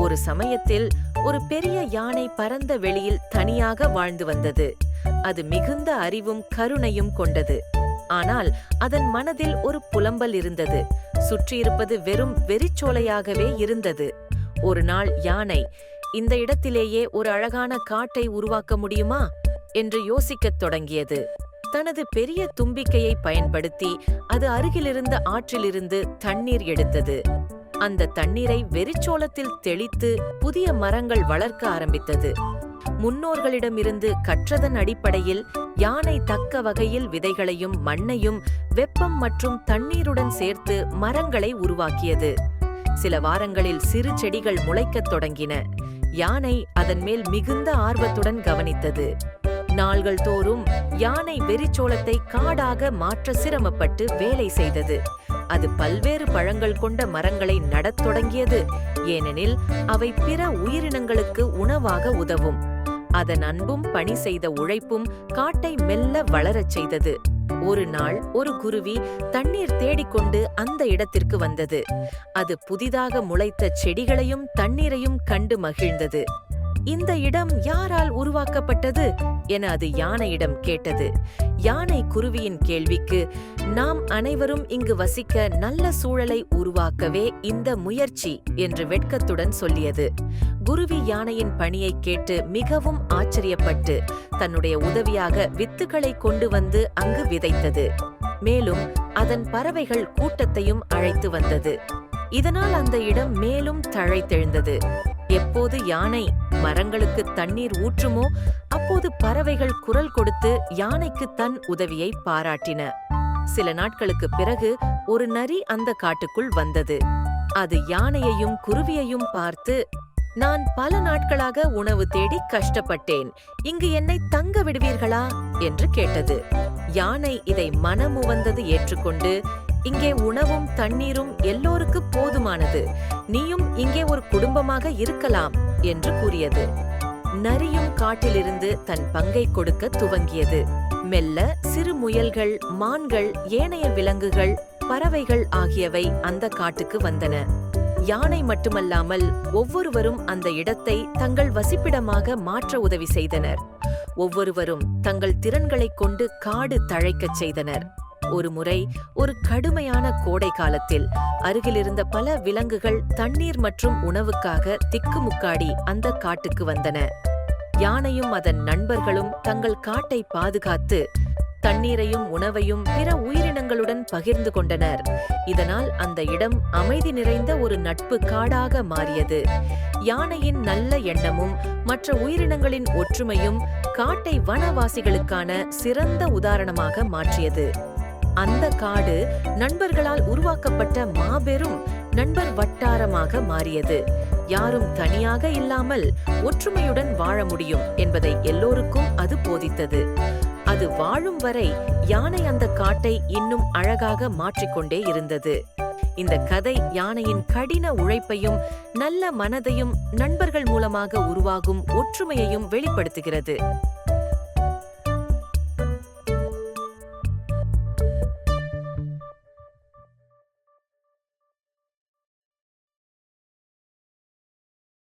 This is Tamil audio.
ஒரு சமயத்தில் ஒரு பெரிய யானை பரந்த வெளியில் தனியாக வாழ்ந்து வந்தது. அது மிகுந்த அறிவும் கருணையும் கொண்டது. ஆனால் அதன் மனதில் ஒரு புலம்பல் இருந்தது. சுற்றியிருப்பது வெறும் வெறிச்சோலையாகவே இருந்தது. ஒரு நாள் யானை, இந்த இடத்திலேயே ஒரு அழகான காட்டை உருவாக்க முடியுமா என்று யோசிக்கத் தொடங்கியது. தனது பெரிய தும்பிக்கையை பயன்படுத்தி அது அருகிலிருந்த ஆற்றிலிருந்து தண்ணீர் எடுத்தது. அந்த தண்ணீரை வெறிச்சோளத்தில் தெளித்து புதிய மரங்கள் வளர்க்க ஆரம்பித்தது. முன்னோர்களிடமிருந்து கற்றதன் அடிப்படையில் யானை தக்க வகையில் விதைகளையும் மண்ணையும் வெப்பம் மற்றும் தண்ணீருடன் சேர்த்து மரங்களை உருவாக்கியது. சில வாரங்களில் சிறு செடிகள் முளைக்கத் தொடங்கின. யானை அதன் மேல் மிகுந்த ஆர்வத்துடன் கவனித்தது. நாள்கள் தோறும் யானை வெறிச்சோளத்தை காடாக மாற்ற சிரமப்பட்டு வேலை செய்தது. அது பல்வேறு பழங்கள் கொண்ட மரங்களை நடத் தொடங்கியது. ஏனெனில் அவை பிற உயிரினங்களுக்கு உணவாக உதவும். அதன் அன்பும் பணி செய்த உழைப்பும் காட்டை மெல்ல வளரச் செய்தது. ஒரு நாள் ஒரு குருவி தண்ணீர் தேடிக்கொண்டு அந்த இடத்திற்கு வந்தது. அது புதிதாக முளைத்த செடிகளையும் தண்ணீரையும் கண்டு மகிழ்ந்தது. இந்த இடம் யாரால் உருவாக்கப்பட்டது என அது யானையிடம் கேட்டது. யானை குருவியின் கேள்விக்கு, நாம் அனைவரும் இங்கு வசிக்க நல்ல சூழலை உருவாக்கவே இந்த முயற்சி என்று வெட்கத்துடன் சொல்லியது. குருவி யானையின் பணியை கேட்டு மிகவும் ஆச்சரியப்பட்டு தன்னுடைய உதவியாக வித்துக்களை கொண்டு வந்து அங்கு விதைத்தது. மேலும் அதன் பறவைகள் கூட்டத்தையும் அழைத்து வந்தது. இதனால் அந்த இடம் மேலும் தழைத்தெழுந்தது. எப்போது யானை மரங்களுக்கு தண்ணீர் ஊற்றுமோ அப்போது பறவைகள் குரல் கொடுத்து யானைக்கு தன் உதவியை பாராட்டின. சில நாட்களுக்கு பிறகு ஒரு நரி அந்த காட்டுக்குள் வந்தது. அது யானையையும் குருவியையும் பார்த்து, நான் பல நாட்களாக உணவு தேடி கஷ்டப்பட்டேன், இங்கு என்னை தங்க விடுவீர்களா என்று கேட்டது. யானை இதை மனமுவந்தது ஏற்றுக்கொண்டு, இங்கே உணவும் தண்ணீரும் எல்லோருக்கு போதுமானது, நீயும் இங்கே ஒரு குடும்பமாக இருக்கலாம் என்று கூறியது. நரியும் காட்டிலிருந்து தன் பங்கை கொடுக்க துவங்கியது. மெல்ல சிறு முயல்கள், மான்கள், ஏனைய விலங்குகள், பறவைகள் ஆகியவை அந்த காட்டுக்கு வந்தன. யானை மட்டுமல்லாமல் ஒவ்வொருவரும் அந்த இடத்தை தங்கள் வசிப்பிடமாக மாற்ற உதவி செய்தனர். ஒவ்வொருவரும் தங்கள் திறன்களைக் கொண்டு காடு தழைக்கச் செய்தனர். ஒருமுறை ஒரு கடுமையான கோடை காலத்தில் அருகிலிருந்த பல விலங்குகள் தண்ணீர் மற்றும் உணவுக்காக திக்குமுக்காடி அந்த காட்டுக்கு வந்தன. யானையும் அதன் நண்பர்களும் தங்கள் காட்டை பாதுகாத்து தண்ணீரையும் உணவையும் பிற உயிரினங்களுடன் பகிர்ந்து கொண்டனர். இதனால் அந்த இடம் அமைதி நிறைந்த ஒரு நட்பு காடாக மாறியது. யானையின் நல்ல எண்ணமும் மற்ற உயிரினங்களின் ஒற்றுமையும் காட்டை வனவாசிகளுக்கான சிறந்த உதாரணமாக மாற்றியது. அந்த காடு நண்பர்களால் உருவாக்கப்பட்ட மாபெரும் நண்பர் வட்டாரமாக மாறியது. யாரும் தனியாக இல்லாமல் ஒற்றுமையுடன் வாழ முடியும் என்பதை எல்லோருக்கும் அது போதித்தது. அது வாழும் வரை யானை அந்த காட்டை இன்னும் அழகாக மாற்றிக்கொண்டே இருந்தது. இந்த கதை யானையின் கடின உழைப்பையும் நல்ல மனதையும் நண்பர்கள் மூலமாக உருவாகும் ஒற்றுமையையும் வெளிப்படுத்துகிறது.